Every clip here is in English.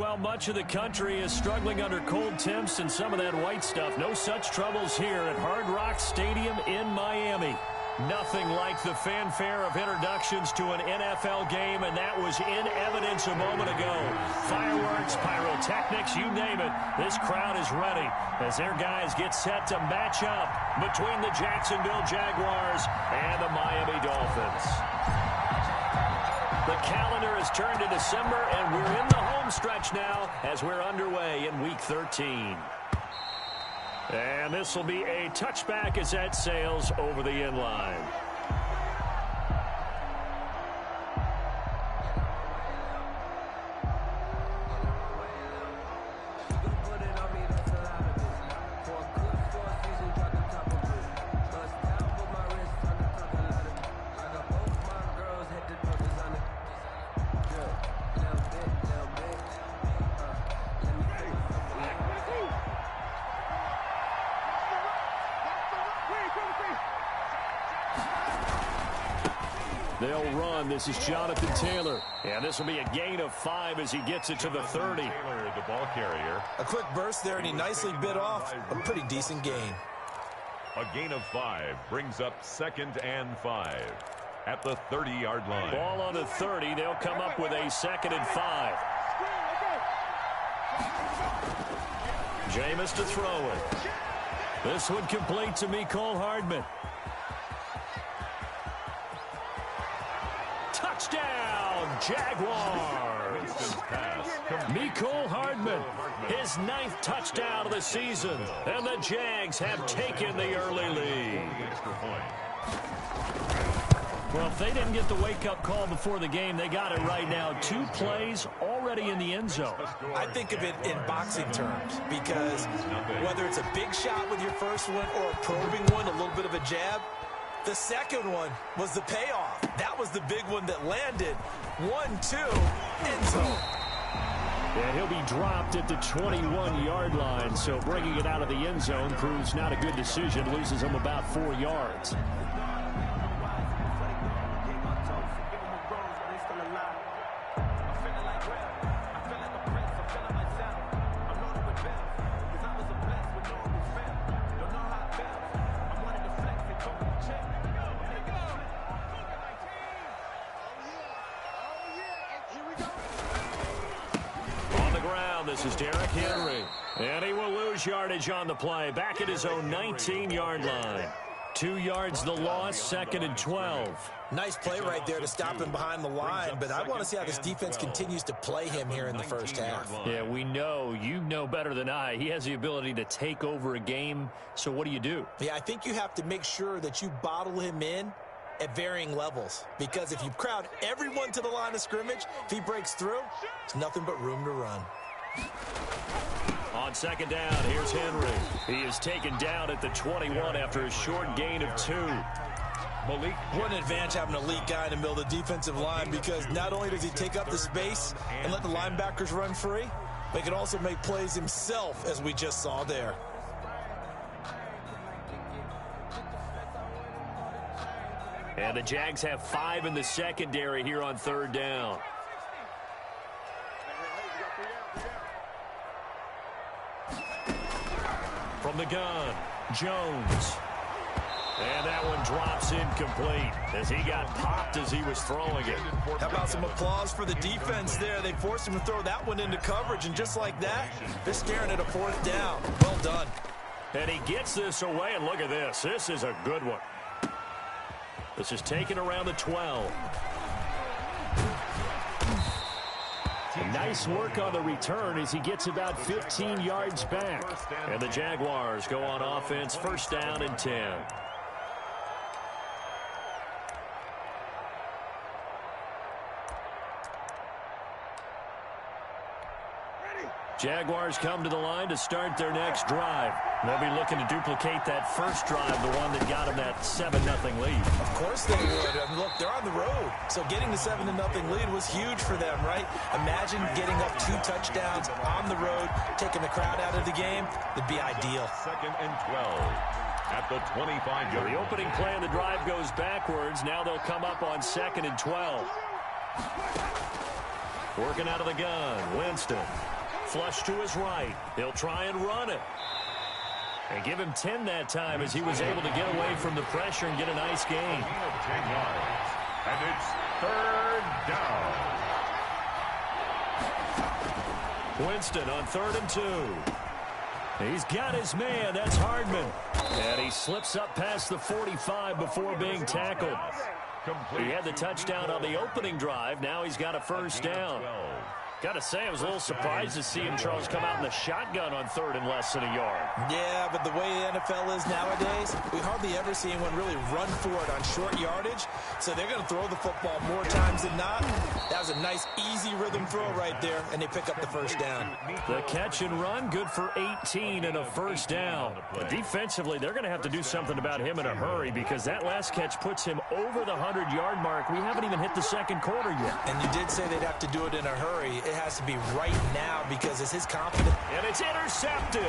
Well, much of the country is struggling under cold temps and some of that white stuff. No such troubles here at Hard Rock Stadium in Miami. Nothing like the fanfare of introductions to an NFL game, and that was in evidence a moment ago. Fireworks, pyrotechnics, you name it. This crowd is ready as their guys get set to match up between the Jacksonville Jaguars and the Miami Dolphins. The calendar has turned to December, and we're in the home stretch now as we're underway in Week 13. And this will be a touchback as that sails over the end line. They'll run. This is Jonathan Taylor. And this will be a gain of 5 as he gets it to the 30. Taylor, the ball carrier. A quick burst there, and he nicely bit off a pretty decent gain. A gain of 5 brings up 2nd and 5 at the 30-yard line. Ball on the 30. They'll come up with a 2nd and 5. Jameis to throw it. This one complete to Mecole Hardman. Touchdown, Jaguars. Mecole Hardman, his 9th touchdown of the season. And the Jags have taken the early lead. Well, if they didn't get the wake-up call before the game, they got it right now. 2 plays already in the end zone. I think of it in boxing terms because whether it's a big shot with your first one or a probing one, a little bit of a jab, the second one was the payoff. That was the big one that landed. 1-2, end zone. And he'll be dropped at the 21-yard line, so bringing it out of the end zone proves not a good decision. Loses him about 4 yards. This is Derrick Henry. And he will lose yardage on the play. Back at his own 19-yard line. 2 yards the loss, 2nd and 12. Nice play right there to stop him behind the line, but I want to see how this defense continues to play him here in the first half. Yeah, we know. You know better than I. He has the ability to take over a game, so what do? Yeah, I think you have to make sure that you bottle him in at varying levels, because if you crowd everyone to the line of scrimmage, if he breaks through, there's nothing but room to run. On 2nd down, here's Henry. He is taken down at the 21 after a short gain of 2. Malik. What an advantage having an elite guy in the middle of the defensive line, because not only does he take up the space and let the linebackers run free, but he can also make plays himself, as we just saw there. And the Jags have 5 in the secondary here on 3rd down. From the gun, Jones. And that one drops incomplete as he got popped as he was throwing it. How about some applause for the defense there? They forced him to throw that one into coverage, and just like that, they're staring at a 4th down. Well done. And he gets this away, and look at this. This is a good one. This is taken around the 12. Nice work on the return as he gets about 15 yards back. And the Jaguars go on offense, 1st down and 10. Jaguars come to the line to start their next drive. They'll be looking to duplicate that first drive, the one that got them that 7-0 lead. Of course they would. I mean, look, they're on the road. So getting the 7-0 lead was huge for them, right? Imagine getting up 2 touchdowns on the road, taking the crowd out of the game. It'd be ideal. 2nd and 12 at the 25-yard line. The opening play of the drive goes backwards. Now they'll come up on 2nd and 12. Working out of the gun, Winston. flush to his right. He'll try and run it. And give him 10 that time as he was able to get away from the pressure and get a nice gain. 10 yards. And it's third down. Winston on 3rd and 2. He's got his man. That's Hardman. And he slips up past the 45 before being tackled. He had the touchdown on the opening drive. Now he's got a first down. Got to say, I was a little surprised to see him, Charles, come out in the shotgun on 3rd and less than a yard. Yeah, but the way the NFL is nowadays, we hardly ever see anyone really run for it on short yardage. So they're going to throw the football more times than not. That was a nice, easy rhythm throw right there, and they pick up the first down. The catch and run, good for 18 and a first down. But defensively, they're going to have to do something about him in a hurry because that last catch puts him over the 100-yard mark. We haven't even hit the second quarter yet. And you did say they'd have to do it in a hurry. It has to be right now because it's his confidence. And it's intercepted.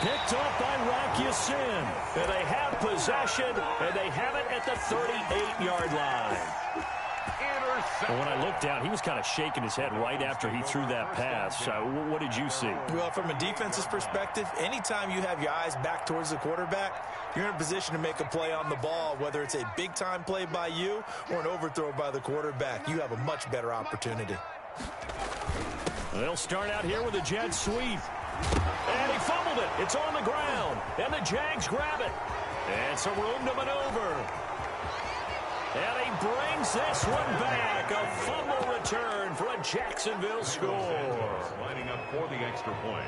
Picked off by Rock Ya-Sin. And they have possession, and they have it at the 38-yard line. Well, when I looked down, he was kind of shaking his head right after he threw that pass. What did you see? Well, from a defense's perspective, anytime you have your eyes back towards the quarterback, you're in a position to make a play on the ball, whether it's a big-time play by you or an overthrow by the quarterback. You have a much better opportunity. They'll start out here with a jet sweep. And he fumbled it. It's on the ground. And the Jags grab it. And some room to maneuver. And he brings this one back. A fumble return for a Jacksonville score. Lining up for the extra point.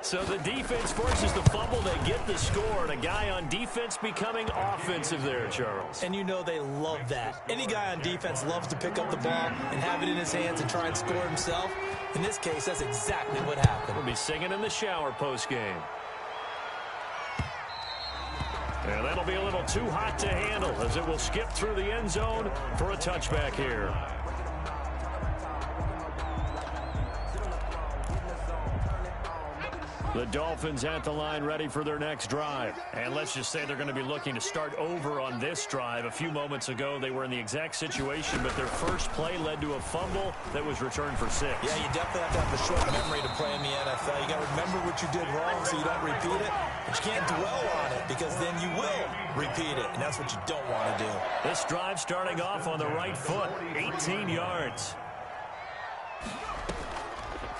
So the defense forces the fumble. They get the score. And a guy on defense becoming offensive there, Charles. And you know they love that. Any guy on defense loves to pick up the ball and have it in his hands and try and score himself. In this case, that's exactly what happened. We'll be singing in the shower post-game. And that'll be a little too hot to handle as it will skip through the end zone for a touchback here. The Dolphins at the line ready for their next drive. And let's just say they're going to be looking to start over on this drive. A few moments ago, they were in the exact situation, but their first play led to a fumble that was returned for 6. Yeah, you definitely have to have a short memory to play in the NFL. You got to remember what you did wrong so you don't repeat it. But you can't dwell on it because then you will repeat it, and that's what you don't want to do. This drive starting off on the right foot, 18 yards.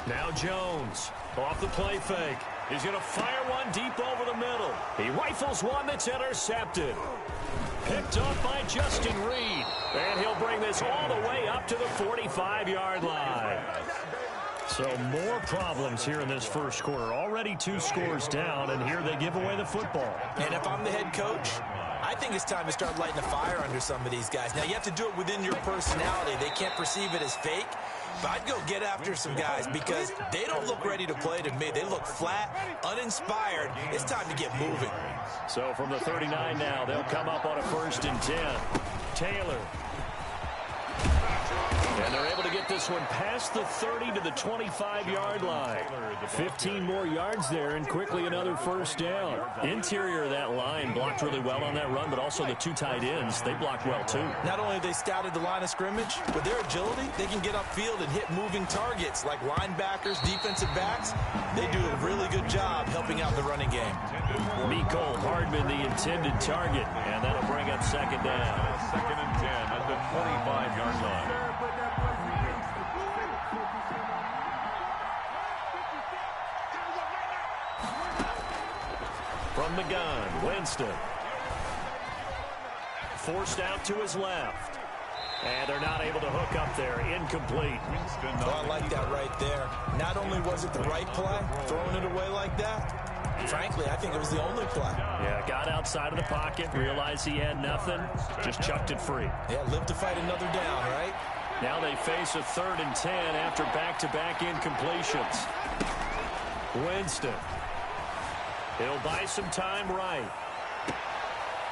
Now Jones. Off the play fake. He's going to fire one deep over the middle. He rifles one that's intercepted. Picked off by Justin Reed. And he'll bring this all the way up to the 45-yard line. So more problems here in this first quarter. Already 2 scores down, and here they give away the football. And if I'm the head coach, I think it's time to start lighting a fire under some of these guys. Now, you have to do it within your personality. They can't perceive it as fake. But I'd go get after some guys because they don't look ready to play to me. They look flat, uninspired. It's time to get moving. So from the 39 now, they'll come up on a 1st and 10. Taylor. And they're able to get this one past the 30 to the 25-yard line. 15 more yards there, and quickly another first down. Interior of that line blocked really well on that run, but also the 2 tight ends, they blocked well too. Not only have they scouted the line of scrimmage, with their agility, they can get upfield and hit moving targets like linebackers, defensive backs. They do a really good job helping out the running game. Mecole Hardman, the intended target, and that'll bring up 2nd down. 2nd and 10 at the 25-yard line. From the gun, Winston. Forced out to his left. And they're not able to hook up there. Incomplete. Oh, I like that right there. Not only was it the right play, throwing it away like that, frankly, I think it was the only play. Yeah, got outside of the pocket, realized he had nothing, just chucked it free. Yeah, live to fight another down, right? Now they face a 3rd and 10 after back-to-back incompletions. Winston. He'll buy some time right.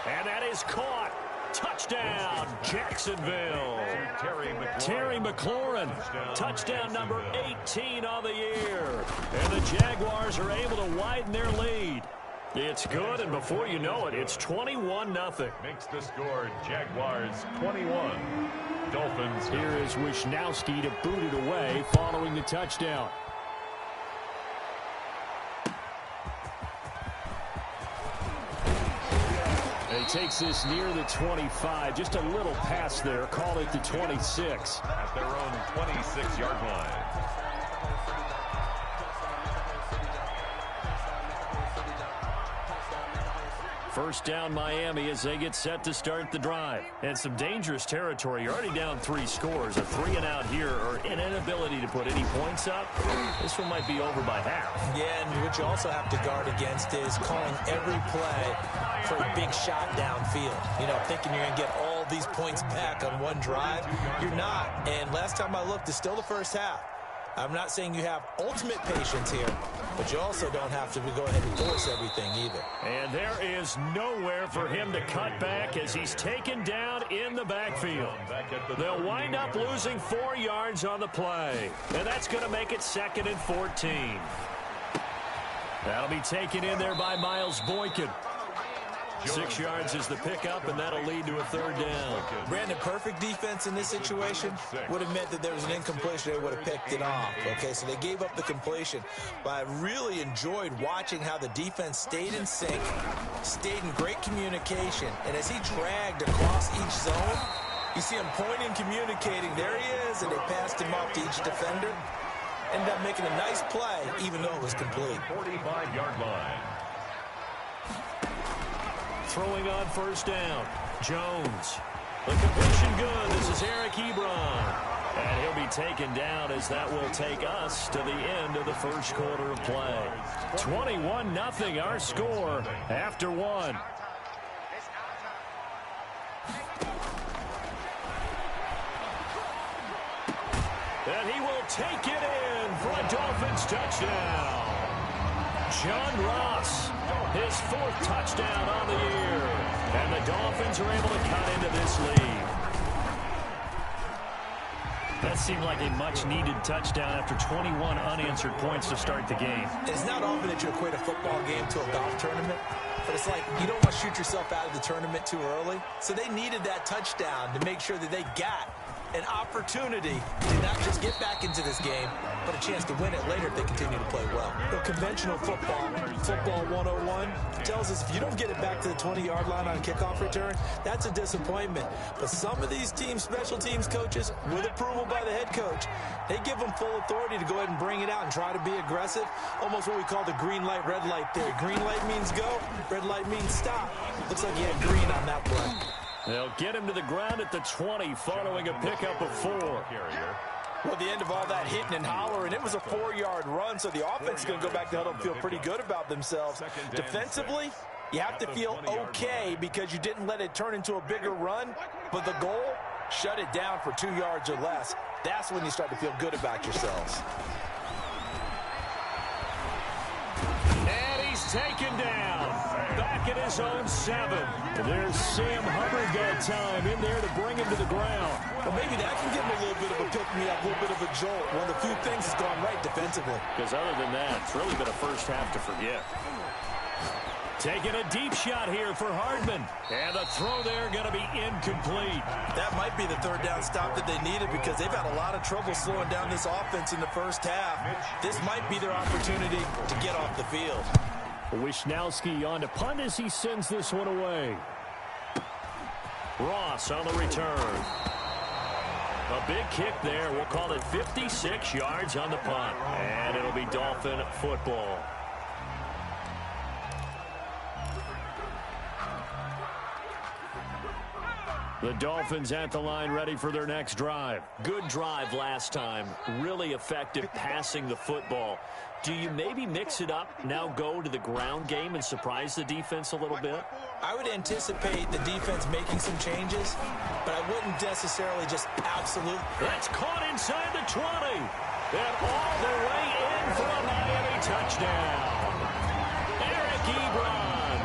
And that is caught. Touchdown, Jacksonville. Terry McLaurin. Touchdown number 18 on the year. And the Jaguars are able to widen their lead. It's good, and before you know it, it's 21-0. Makes the score Jaguars 21. Dolphins. Here is Wisnowski to boot it away following the touchdown. he takes this near the 25. Just a little pass there. Call it the 26. At their own 26-yard line. First down Miami as they get set to start the drive. And some dangerous territory. You're already down 3 scores. A 3-and-out here or an inability to put any points up. This one might be over by half. Yeah, and what you also have to guard against is calling every play for a big shot downfield. You know, thinking you're going to get all these points back on one drive. You're not. And last time I looked, it's still the first half. I'm not saying you have ultimate patience here, but you also don't have to go ahead and force everything either. And there is nowhere for him to cut back as he's taken down in the backfield. They'll wind up losing 4 yards on the play. And that's going to make it 2nd and 14. That'll be taken in there by Miles Boykin. 6 yards is the pickup, and that'll lead to a 3rd down. Brandon, perfect defense in this situation would have meant that there was an incompletion. They would have picked it off. Okay, so they gave up the completion. But I really enjoyed watching how the defense stayed in sync, stayed in great communication. And as he dragged across each zone, you see him pointing, communicating. There he is, and they passed him off to each defender. Ended up making a nice play, even though it was complete. 45-yard line. Throwing on first down. Jones. The completion good. This is Eric Ebron. And he'll be taken down as that will take us to the end of the first quarter of play. 21-0 our score after 1. And he will take it in for a Dolphins touchdown. John Ross, his 4th touchdown on the year. And the Dolphins are able to cut into this lead. That seemed like a much-needed touchdown after 21 unanswered points to start the game. It's not often that you equate a football game to a golf tournament, but it's like you don't want to shoot yourself out of the tournament too early. So they needed that touchdown to make sure that they got an opportunity to not just get back into this game, but a chance to win it later if they continue to play well. The conventional football 101, tells us if you don't get it back to the 20-yard line on a kickoff return, that's a disappointment. But some of these teams, special teams coaches, with approval by the head coach, they give them full authority to go ahead and bring it out and try to be aggressive. Almost what we call the green light, red light theory. Green light means go, red light means stop. Looks like he had green on that play. They'll get him to the ground at the 20 following a pickup of 4. Well, the end of all that hitting and hollering, it was a 4-yard run, so the offense is going to go back to huddle and feel pretty good about themselves. Defensively, you have to feel okay because you didn't let it turn into a bigger run, but the goal, shut it down for 2 yards or less. That's when you start to feel good about yourselves. And he's taken down. Back at his own 7. There's Sam Hubbard that time in there to bring him to the ground. Well, maybe that can give him a little bit of a pick-me-up, a little bit of a jolt. One of the few things that's gone right defensively. Because other than that, it's really been a first half to forget. Taking a deep shot here for Hardman. And the throw there going to be incomplete. That might be the 3rd down stop that they needed because they've had a lot of trouble slowing down this offense in the first half. This might be their opportunity to get off the field. Wisnowski on to punt as he sends this one away. Ross on the return. A big kick there. We'll call it 56 yards on the punt. And it'll be Dolphin football. The Dolphins at the line ready for their next drive. Good drive last time. Really effective passing the football. Do you maybe mix it up, now go to the ground game and surprise the defense a little bit? I would anticipate the defense making some changes, but I wouldn't necessarily just absolute. That's caught inside the 20. And all the way in for a Miami touchdown. Eric Ebron,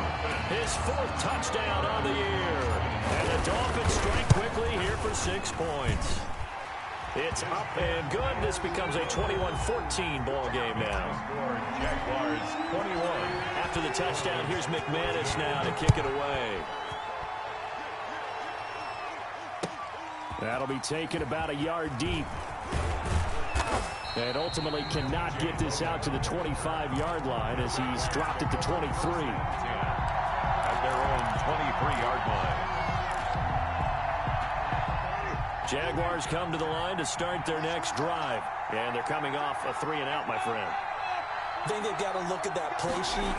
his 4th touchdown on the year. And the Dolphins strike quickly here for 6 points. It's up and good. This becomes a 21-14 ball game now. Jaguars 21. After the touchdown, here's McManus now to kick it away. That'll be taken about a yard deep. And ultimately cannot get this out to the 25-yard line as he's dropped at the 23. At their own 23-yard line. Jaguars come to the line to start their next drive. And they're coming off a 3-and-out, my friend. I think they've got to look at that play sheet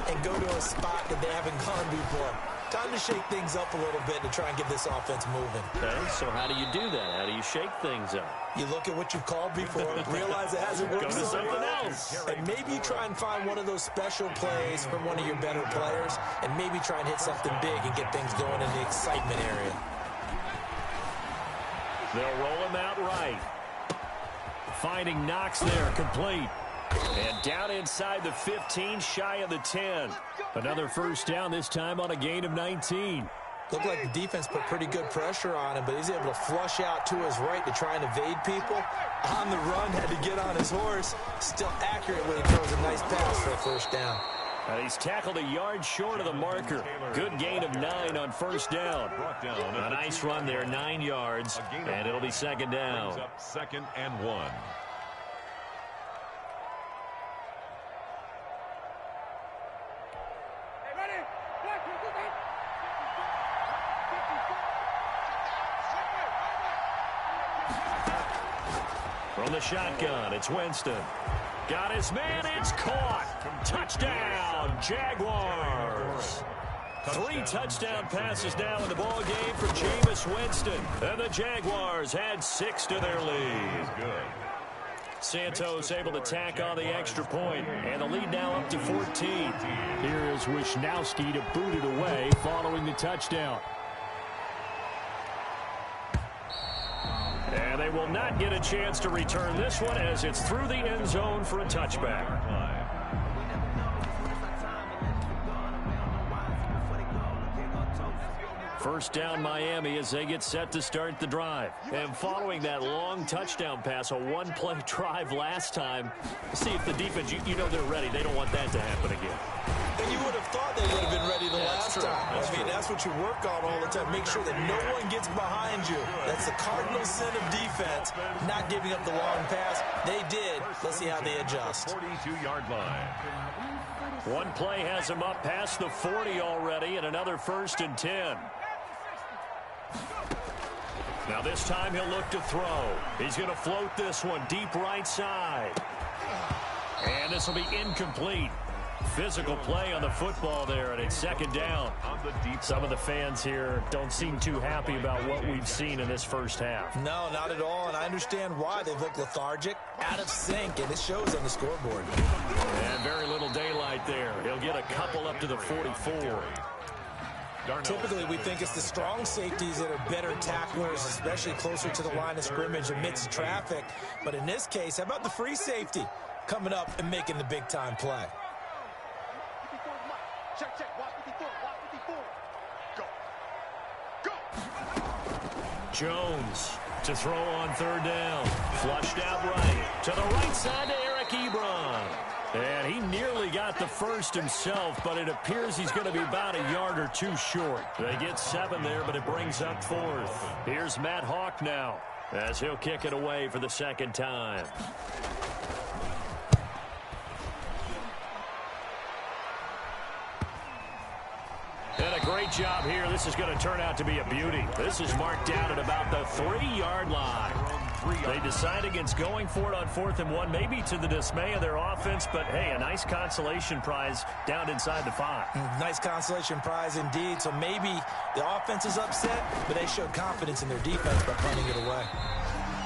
and go to a spot that they haven't gone before. Time to shake things up a little bit to try and get this offense moving. Okay, so how do you do that? How do you shake things up? You look at what you've called before, realize it hasn't worked so well, and maybe you try and find one of those special plays from one of your better players, and maybe try and hit something big and get things going in the excitement area. They'll roll him out right. Finding Knox there, complete. And down inside the 15, shy of the 10. Another first down, this time on a gain of 19. Looked like the defense put pretty good pressure on him, but he's able to flush out to his right to try and evade people. On the run, had to get on his horse. Still accurate when he throws a nice pass for a first down. And he's tackled a yard short of the marker. Good gain of 9 on first down. A nice run there, 9 yards, and it'll be second down. Second and 1. From the shotgun, it's Winston. Got his man, it's caught. Touchdown, Jaguars. 3 touchdown passes now in the ball game for Jameis Winston. And the Jaguars add 6 to their lead. Santos able to tack on the extra point, and the lead now up to 14. Here is Wisnowski to boot it away following the touchdown. And they will not get a chance to return this one as it's through the end zone for a touchback. First down Miami as they get set to start the drive. And following that long touchdown pass, a one-play drive last time, see if the defense, you know they're ready. They don't want that to happen again. And you would have thought they would have been ready the last time. That's what you work on all the time. Make sure that no one gets behind you. That's the cardinal sin of defense, not giving up the long pass. They did. Let's see how they adjust. 42-yard line. One play has him up past the 40 already, and another first and 10. Now this time he'll look to throw. He's going to float this one deep right side. And this will be incomplete. Physical play on the football there, and it's second down. Some of the fans here don't seem too happy about what we've seen in this first half. No, not at all, and I understand why. They've looked lethargic, out of sync, and it shows on the scoreboard. And very little daylight there. He'll get a couple up to the 44. Typically, we think it's the strong safeties that are better tacklers, especially closer to the line of scrimmage amidst traffic. But in this case, how about the free safety coming up and making the big-time play? Jones to throw on third down. Flushed out right. To the right side to Eric Ebron. And he nearly got the first himself, but it appears he's going to be about a yard or two short. They get 7 there, but it brings up 4th. Here's Matt Hawk now as he'll kick it away for the second time. And a great job here. This is going to turn out to be a beauty. This is marked down at about the 3-yard line. They decide against going for it on 4th and 1, maybe to the dismay of their offense, but hey, a nice consolation prize down inside the 5. Nice consolation prize indeed. So maybe the offense is upset, but they showed confidence in their defense by punting it away.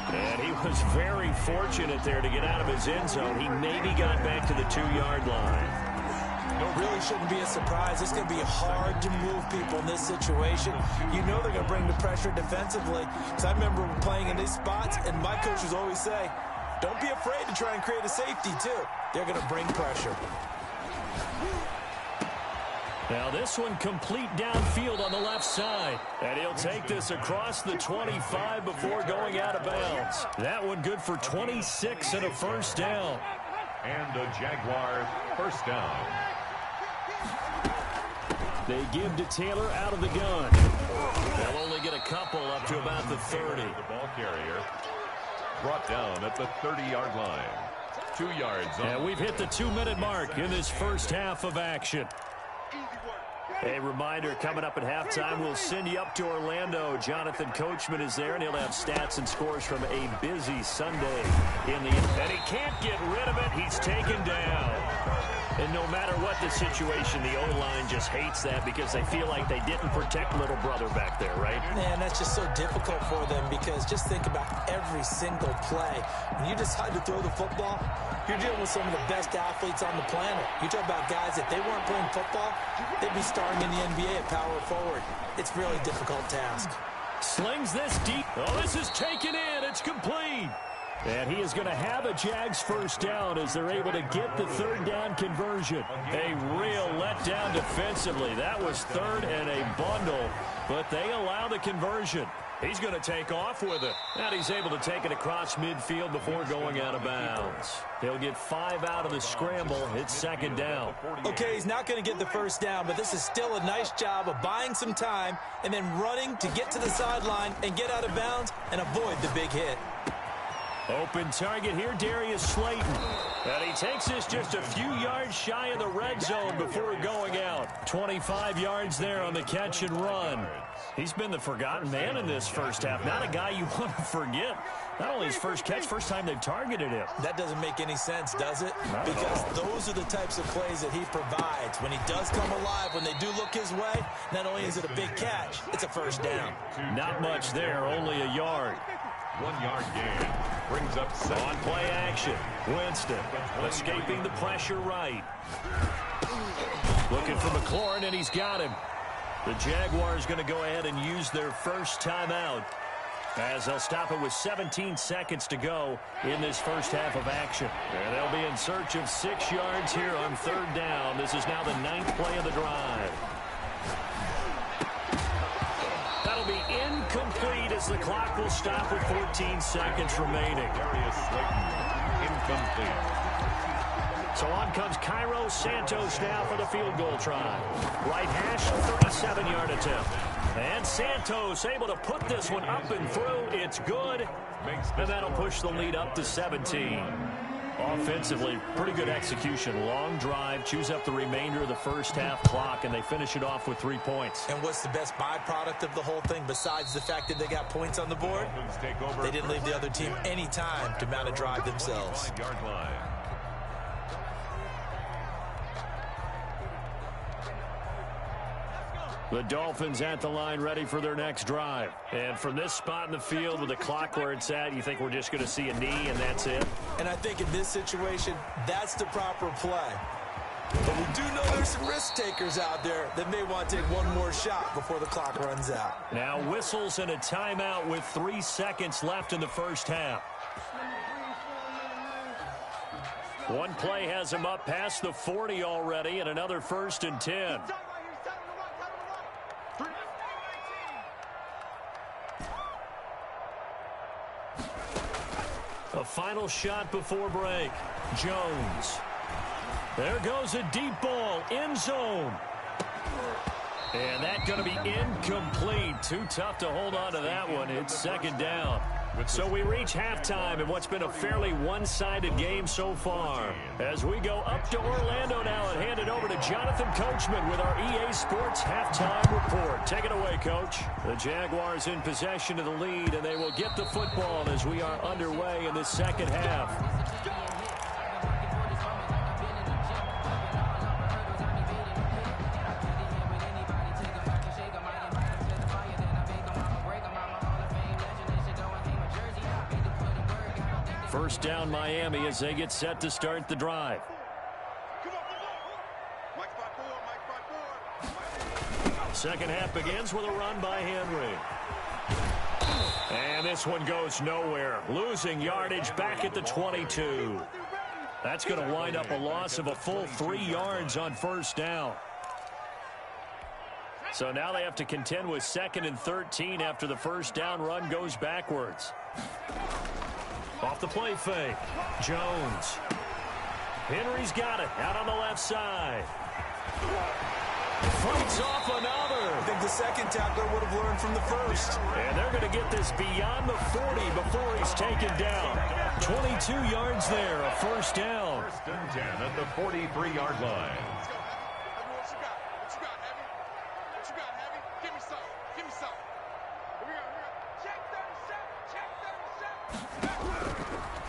And he was very fortunate there to get out of his end zone. He maybe got back to the 2-yard line. It really shouldn't be a surprise. It's going to be hard to move people in this situation. You know they're going to bring the pressure defensively. Because I remember playing in these spots, and my coaches always say, don't be afraid to try and create a safety, too. They're going to bring pressure. Now this one complete downfield on the left side. And he'll take this across the 25 before going out of bounds. That one good for 26 and a first down. And a Jaguar first down. They give to Taylor out of the gun. They'll only get a couple up to about the 30. The ball carrier brought down at the 30-yard line. 2 yards on. And we've hit the 2-minute mark in this first half of action. A reminder, coming up at halftime, we'll send you up to Orlando. Jonathan Coachman is there, and he'll have stats and scores from a busy Sunday in the... And he can't get rid of it. He's taken down. And no matter what the situation, the O-line just hates that because they feel like they didn't protect little brother back there, right? Man, that's just so difficult for them because just think about every single play. When you decide to throw the football, you're dealing with some of the best athletes on the planet. You talk about guys, if they weren't playing football, they'd be starting in the NBA at power forward. It's a really difficult task. Slings this deep. Oh, this is taken in. It's complete. And he is going to have a Jags first down as they're able to get the third down conversion. A real letdown defensively. That was third and a bundle, but they allow the conversion. He's going to take off with it. And he's able to take it across midfield before going out of bounds. He'll get 5 out of the scramble. It's second down. Okay, he's not going to get the first down, but this is still a nice job of buying some time and then running to get to the sideline and get out of bounds and avoid the big hit. Open target here, Darius Slayton. And he takes this just a few yards shy of the red zone before going out. 25 yards there on the catch and run. He's been the forgotten man in this first half. Not a guy you want to forget. Not only his first catch, first time they've targeted him. That doesn't make any sense, does it? Because those are the types of plays that he provides. When he does come alive, when they do look his way, not only is it a big catch, it's a first down. Not much there, only a yard. 1 yard gain. Brings up 7. On play action. Winston escaping the pressure right. Looking for McLaurin, and he's got him. The Jaguars going to go ahead and use their first timeout as they'll stop it with 17 seconds to go in this first half of action. And they'll be in search of 6 yards here on third down. This is now the 9th play of the drive. That'll be incomplete as the clock will stop with 14 seconds remaining. Darius Slayton, incomplete. So on comes Cairo Santos now for the field goal try. Right hash, 37-yard attempt. And Santos able to put this one up and through. It's good. And that'll push the lead up to 17. Offensively, pretty good execution. Long drive, chews up the remainder of the first half clock, and they finish it off with 3 points. And what's the best byproduct of the whole thing besides the fact that they got points on the board? They didn't leave the other team any time to mount a drive themselves. The Dolphins at the line ready for their next drive. And from this spot in the field with the clock where it's at, you think we're just going to see a knee and that's it? And I think in this situation, that's the proper play. But we do know there's some risk takers out there that may want to take one more shot before the clock runs out. Now whistles and a timeout with 3 seconds left in the first half. One play has him up past the 40 already, and another 1st and 10. A final shot before break. Jones. There goes a deep ball. End zone. And that's going to be incomplete. Too tough to hold on to that one. It's second down. So we reach halftime in what's been a fairly one-sided game so far. As we go up to Orlando now and hand it over to Jonathan Coachman with our EA Sports Halftime Report. Take it away, Coach. The Jaguars in possession of the lead, and they will get the football as we are underway in the second half. First down Miami as they get set to start the drive. Second half begins with a run by Henry. And this one goes nowhere. Losing yardage back at the 22. That's going to wind up a loss of a full 3 yards on first down. So now they have to contend with 2nd and 13 after the first down run goes backwards. Off the play fake. Jones. Henry's got it. Out on the left side. Fights off another. I think the second tackler would have learned from the first. And they're going to get this beyond the 40 before he's taken down. 22 yards there. A first down. 1st and 10 at the 43-yard line.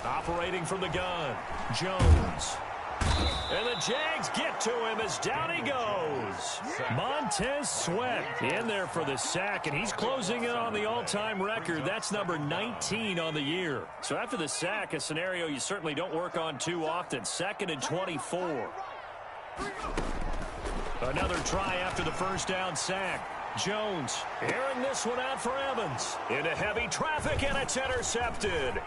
Operating from the gun, Jones. And the Jags get to him as down he goes. Montez Sweat in there for the sack, and he's closing in on the all-time record. That's number 19 on the year. So after the sack, a scenario you certainly don't work on too often. 2nd and 24. Another try after the first down sack. Jones airing this one out for Evans. Into heavy traffic, and it's intercepted.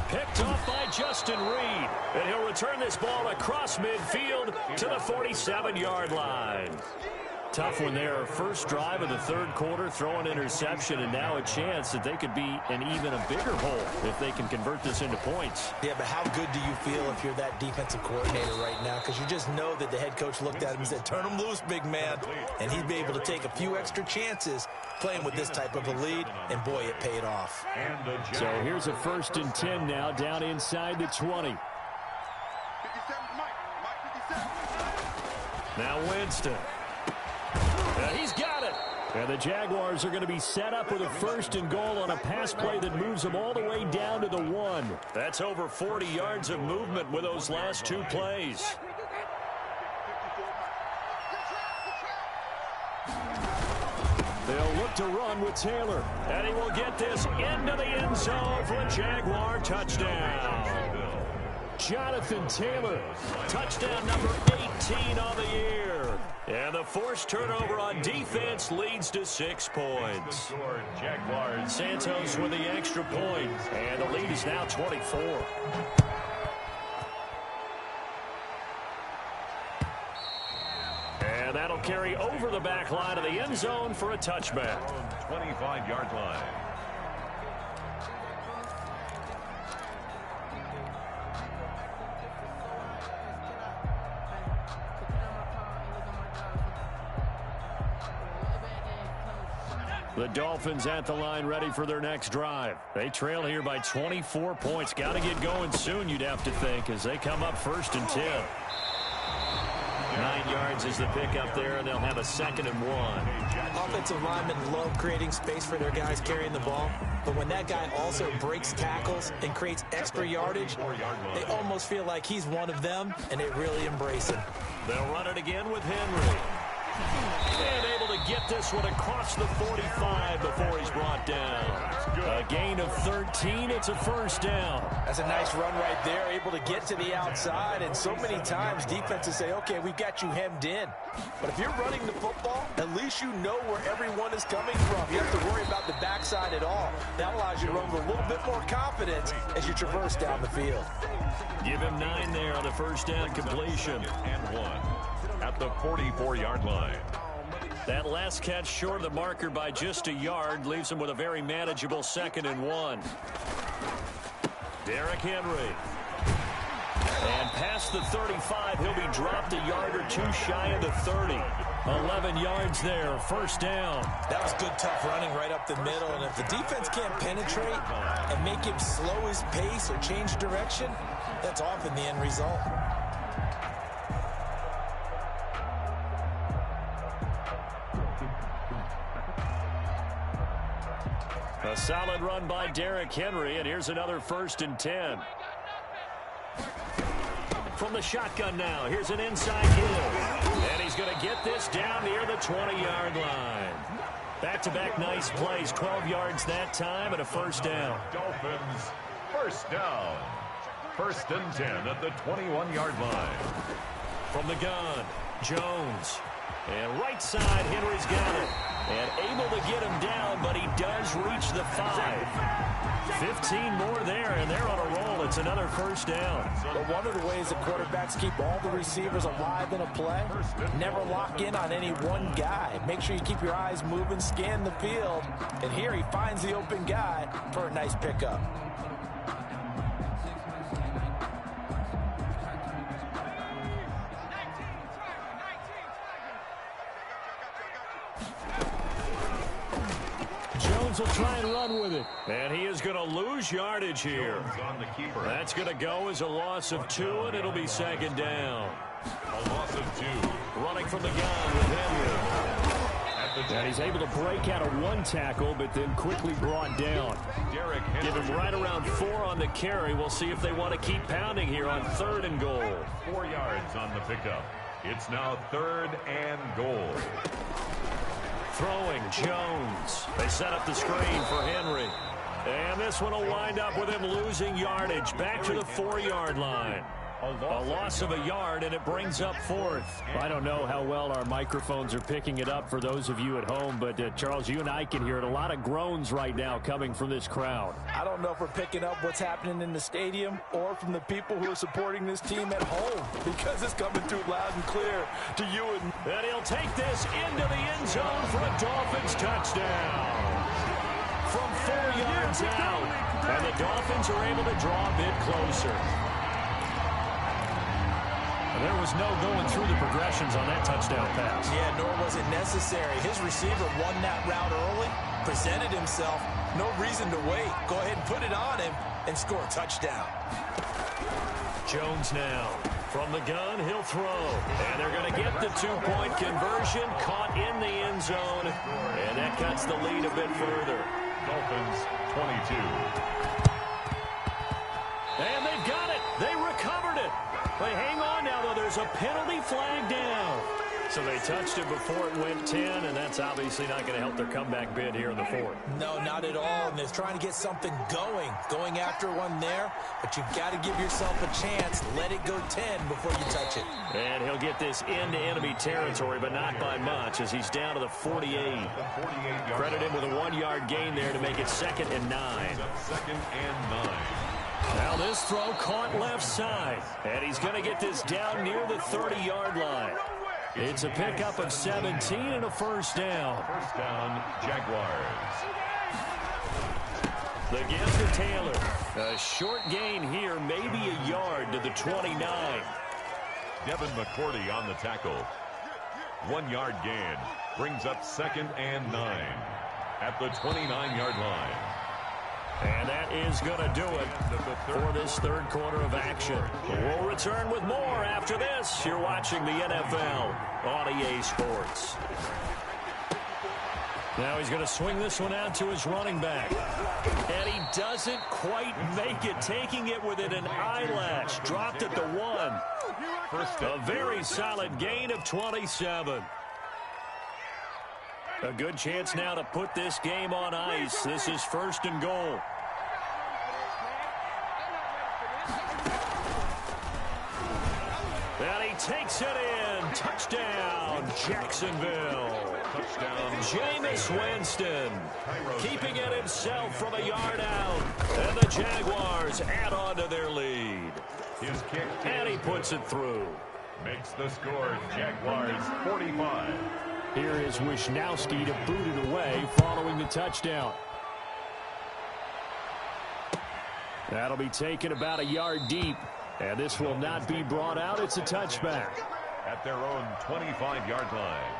Picked off by Justin Reed. And he'll return this ball across midfield to the 47-yard line. Tough one there. First drive of the third quarter, throw an interception, and now a chance that they could be in even a bigger hole if they can convert this into points. Yeah, but how good do you feel if you're that defensive coordinator right now? Because you just know that the head coach looked at him and said, turn him loose, big man. And he'd be able to take a few extra chances playing with this type of a lead, and boy, it paid off. So here's a 1st and 10 now, down inside the 20. Now Winston. He's got it. And the Jaguars are going to be set up with a 1st and goal on a pass play that moves them all the way down to the 1. That's over 40 yards of movement with those last 2 plays. They'll look to run with Taylor. And he will get this into the end zone for a Jaguar touchdown. Jonathan Taylor, touchdown number 18 on the year. And the forced turnover on defense leads to 6 points. Santos with the extra point, and the lead is now 24. And that'll carry over the back line of the end zone for a touchback. 25-yard line. The Dolphins at the line ready for their next drive. They trail here by 24 points. Got to get going soon, you'd have to think, as they come up 1st and 10. 9 yards is the pickup there, and they'll have a 2nd and 1. Offensive linemen love creating space for their guys carrying the ball, but when that guy also breaks tackles and creates extra yardage, they almost feel like he's one of them, and they really embrace him. They'll run it again with Henry. And able to get this one across the 45 before he's brought down. A gain of 13. It's a 1st down. That's a nice run right there, able to get to the outside. And so many times defenses say, okay, we've got you hemmed in. But if you're running the football, at least you know where everyone is coming from. You have to worry about the backside at all. That allows you to run with a little bit more confidence as you traverse down the field. Give him 9 there on the 1st down completion. And 1 at the 44-yard line. That last catch short of the marker by just a yard leaves him with a very manageable 2nd and 1. Derrick Henry. And past the 35, he'll be dropped a yard or 2 shy of the 30. 11 yards there, 1st down. That was good, tough running right up the middle. And if the defense can't penetrate and make him slow his pace or change direction, that's often the end result. A solid run by Derrick Henry, and here's another 1st and 10. From the shotgun now, here's an inside give. And he's going to get this down near the 20-yard line. Back-to-back nice plays, 12 yards that time, and a 1st down. Dolphins, 1st down. 1st and 10 at the 21-yard line. From the gun, Jones. And right side, Henry's got it. And able to get him down, but he does reach the 5. 15 more there, and they're on a roll. It's another 1st down. But one of the ways that quarterbacks keep all the receivers alive in a play, never lock in on any one guy. Make sure you keep your eyes moving, scan the field. And here he finds the open guy for a nice pickup. Will try and run with it. And he is going to lose yardage here. That's going to go as a loss of 2, and it'll be 2nd down. A loss of 2. Running from the gun with Henry. At And he's able to break out of one tackle, but then quickly brought down. Give him right around 4 on the carry. We'll see if they want to keep pounding here on 3rd and goal. 4 yards on the pickup. It's now 3rd and goal. Throwing Jones. They set up the screen for Henry. And this one will wind up with him losing yardage. Back to the 4-yard line. A loss of a yard, and it brings up 4th. I don't know how well our microphones are picking it up for those of you at home, but Charles, you and I can hear it. A lot of groans right now coming from this crowd. I don't know if we're picking up what's happening in the stadium or from the people who are supporting this team at home, because it's coming through loud and clear to you. And he'll take this into the end zone for a Dolphins touchdown. From 4 yards out, and the Dolphins are able to draw a bit closer. There was no going through the progressions on that touchdown pass. Yeah, nor was it necessary. His receiver won that route early, presented himself. No reason to wait. Go ahead and put it on him and score a touchdown. Jones now. From the gun, he'll throw. And they're going to get the 2-point conversion. Caught in the end zone. And that cuts the lead a bit further. Dolphins 22. And they've got it. They recovered it. But hang on now, though. There's a penalty flag down. So they touched it before it went 10, and that's obviously not going to help their comeback bid here in the 4th. No, not at all. And they're trying to get something going after one there. But you've got to give yourself a chance. Let it go 10 before you touch it. And he'll get this into enemy territory, but not by much, as he's down to the 48. Credit him with a 1-yard gain there to make it 2nd and 9. 2nd and 9. Now this throw caught left side. And he's going to get this down near the 30-yard line. It's a pickup of 17 and a first down. First down, Jaguars. The give to Taylor. A short gain here, maybe a yard to the 29. Devin McCourty on the tackle. 1-yard gain. Brings up 2nd and 9 at the 29-yard line. And that is going to do it for this 3rd quarter of action. We'll return with more after this. You're watching the NFL on EA Sports. Now he's going to swing this one out to his running back. And he doesn't quite make it, taking it within an eyelash. Dropped at the 1. A very solid gain of 27. A good chance now to put this game on ice. This is 1st and goal. And he takes it in. Touchdown, Jacksonville. Touchdown, Jameis Winston keeping it himself from a yard out. And the Jaguars add on to their lead. His kick. And he puts it through. Makes the score Jaguars 45. Here is Wisnowski to boot it away following the touchdown. That'll be taken about a yard deep. And this will not be brought out. It's a touchback. At their own 25-yard line.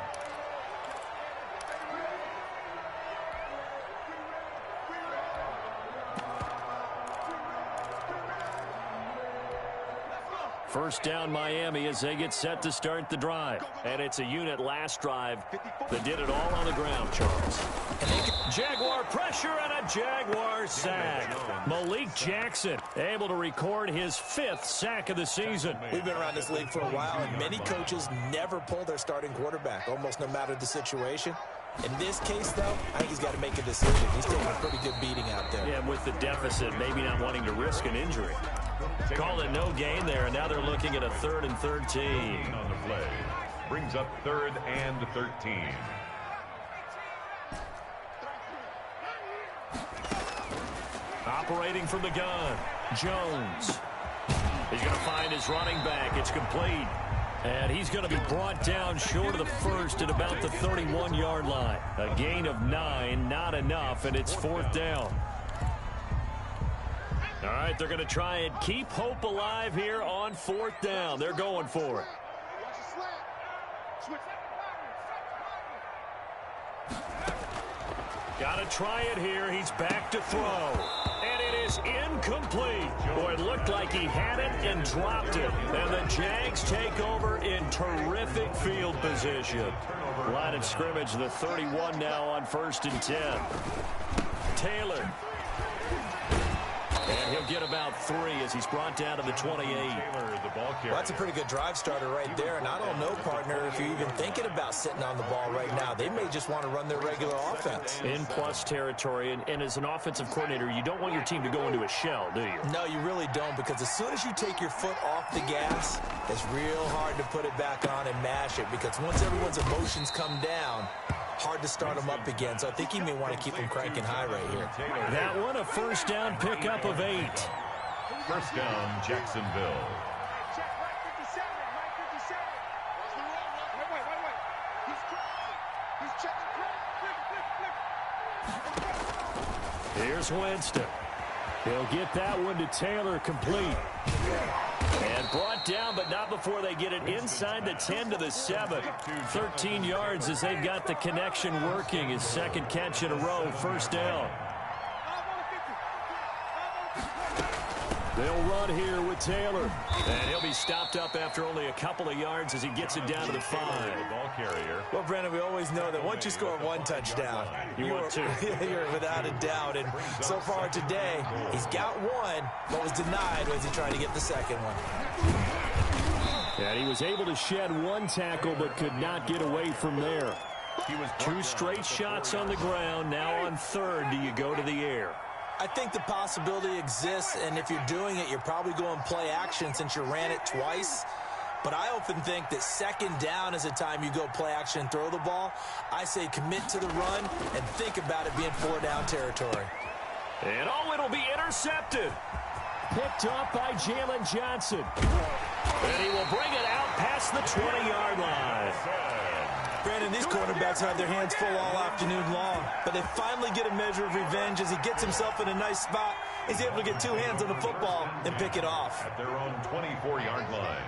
First down Miami as they get set to start the drive. And it's a unit last drive that did it all on the ground, Charles. Jaguar pressure and a Jaguar sack. Malik Jackson able to record his 5th sack of the season. We've been around this league for a while, and many coaches never pull their starting quarterback, almost no matter the situation. In this case, though, I think he's got to make a decision. He's taking a pretty good beating out there. Yeah, with the deficit, maybe not wanting to risk an injury. Call it no gain there, and now they're looking at a 3rd and 13. On the play. Brings up 3rd and 13. Operating from the gun, Jones. He's going to find his running back. It's complete. And he's going to be brought down short of the 1st at about the 31-yard line. A gain of 9, not enough, and it's 4th down. All right, they're going to try and keep hope alive here on 4th down. They're going for it. Got to try it here. He's back to throw. And it is incomplete. Boy, it looked like he had it and dropped it. And the Jags take over in terrific field position. Line of scrimmage, the 31 now on 1st and 10. Taylor. And he'll get about 3 as he's brought down to the 28. Well, that's a pretty good drive starter right there. And I don't know, partner, if you're even thinking about sitting on the ball right now. They may just want to run their regular offense. In plus territory. And as an offensive coordinator, you don't want your team to go into a shell, do you? No, you really don't, because as soon as you take your foot off the gas, it's real hard to put it back on and mash it, because once everyone's emotions come down, hard to start them up again. So I think he may want to keep them cranking high right here. That one, a first down pickup of 8. First down, Jacksonville. Here's Winston. He'll get that one to Taylor, complete. And brought down, but not before they get it inside the 10 to the 7. 13 yards as they've got the connection working. His second catch in a row, first down. They'll run here with Taylor. And he'll be stopped up after only a couple of yards as he gets it down to the 5. Ball carrier. Well, Brandon, we always know that once you score one touchdown, you're without a doubt. And so far today, he's got one, but was denied as he tried to get the second one. And he was able to shed one tackle, but could not get away from there. 2 straight shots on the ground. Now on 3rd, do you go to the air? I think the possibility exists, and if you're doing it, you're probably going play action since you ran it twice. But I often think that 2nd down is the time you go play action and throw the ball. I say commit to the run and think about it being 4-down territory. And it'll be intercepted. Picked off by Jalen Johnson. And he will bring it out past the 20-yard line. Brandon, these quarterbacks have their hands full all afternoon long, but they finally get a measure of revenge as he gets himself in a nice spot. He's able to get 2 hands on the football and pick it off. At their own 24-yard line.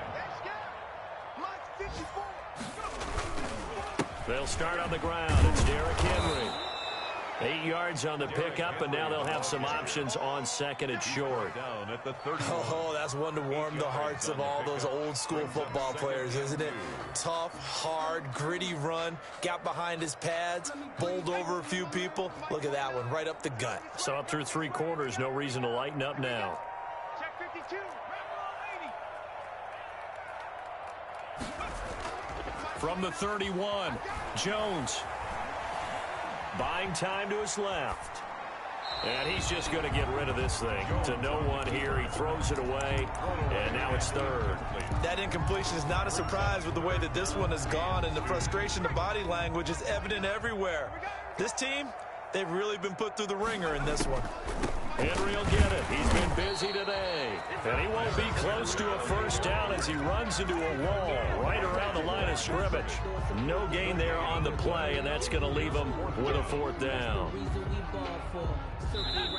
They'll start on the ground. It's Derrick Henry. 8 yards on the pickup, and now they'll have some options on 2nd and short. Down at the 30. Oh, that's one to warm the hearts of all those old-school football players, isn't it? Tough, hard, gritty run. Got behind his pads, bowled over a few people. Look at that one, right up the gut. So up through 3 quarters, no reason to lighten up now. Check 52. From the 31, Jones. Buying time to his left. And he's just going to get rid of this thing. To no one here. He throws it away. And now it's 3rd. That incompletion is not a surprise with the way that this one has gone. And the frustration, the body language is evident everywhere. This team, they've really been put through the ringer in this one. Henry will get it. He's been busy today. And he won't be close to a first down as he runs into a wall right around the line of scrimmage. No gain there on the play, and that's going to leave him with a 4th down.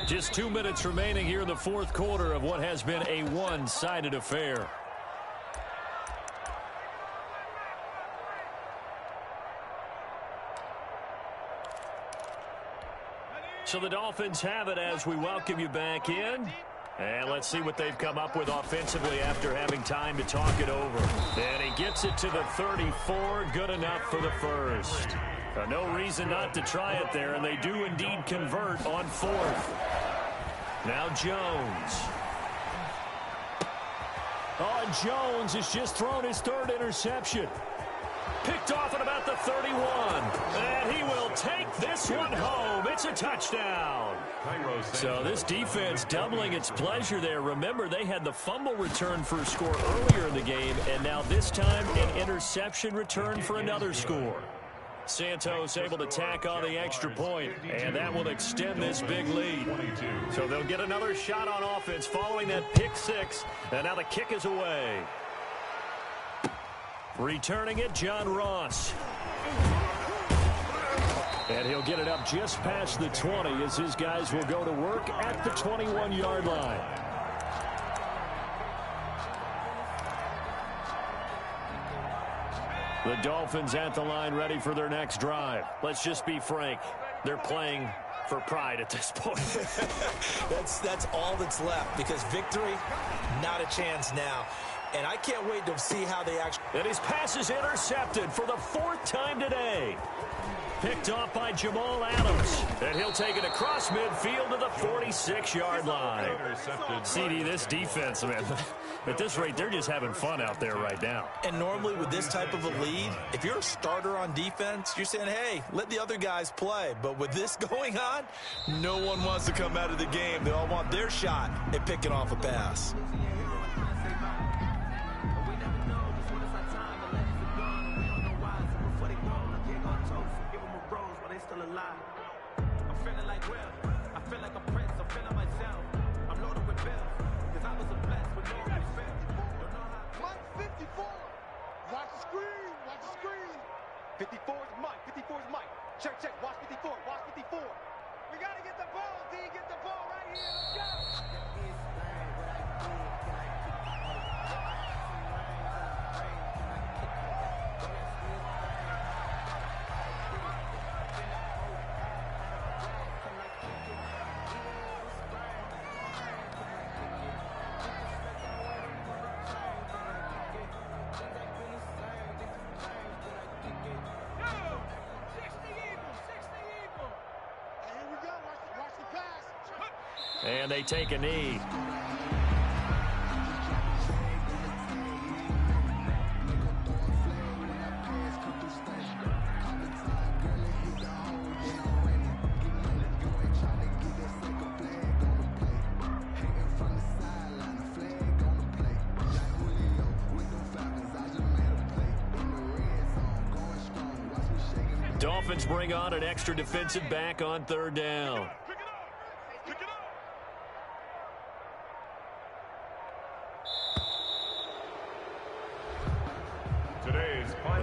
Just 2 minutes remaining here in the 4th quarter of what has been a one-sided affair. So the Dolphins have it as we welcome you back in. And let's see what they've come up with offensively after having time to talk it over. And he gets it to the 34. Good enough for the first. No reason not to try it there, and they do indeed convert on 4th. Now Jones. Oh, and Jones has just thrown his 3rd interception. Picked off at about the 31. And he will take this one home. It's a touchdown. So this defense doubling its pleasure there. Remember, they had the fumble return for a score earlier in the game, and now this time an interception return for another score. Santos able to tack on the extra point, and that will extend this big lead. So they'll get another shot on offense following that pick 6, and now the kick is away. Returning it, John Ross. And he'll get it up just past the 20 as his guys will go to work at the 21-yard line. The Dolphins at the line ready for their next drive. Let's just be frank. They're playing for pride at this point. That's all that's left, because victory, not a chance now. And I can't wait to see how they actually... And his pass is intercepted for the 4th time today. Picked off by Jamal Adams. And he'll take it across midfield to the 46-yard line. CD, this defense, man, at this rate, they're just having fun out there right now. And normally with this type of a lead, if you're a starter on defense, you're saying, hey, let the other guys play. But with this going on, no one wants to come out of the game. They all want their shot at picking off a pass. Check. Watch 54. Watch 54. We got to get the ball, D. Get the ball right here. Let's go. And they take a knee. Dolphins bring on an extra defensive back on 3rd down.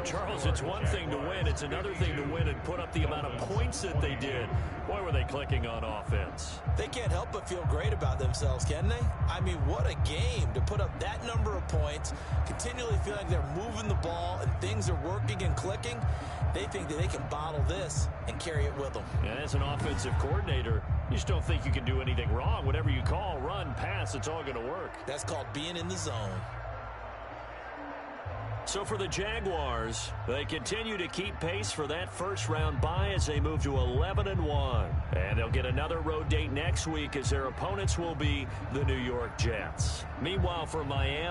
Charles, it's one thing to win. It's another thing to win and put up the amount of points that they did. Boy, were they clicking on offense. They can't help but feel great about themselves, can they? I mean, what a game to put up that number of points, continually feel like they're moving the ball and things are working and clicking. They think that they can bottle this and carry it with them. And as an offensive coordinator, you just don't think you can do anything wrong. Whatever you call, run, pass, it's all going to work. That's called being in the zone. So for the Jaguars, they continue to keep pace for that first-round bye as they move to 11-1. And they'll get another road date next week as their opponents will be the New York Jets. Meanwhile, for Miami,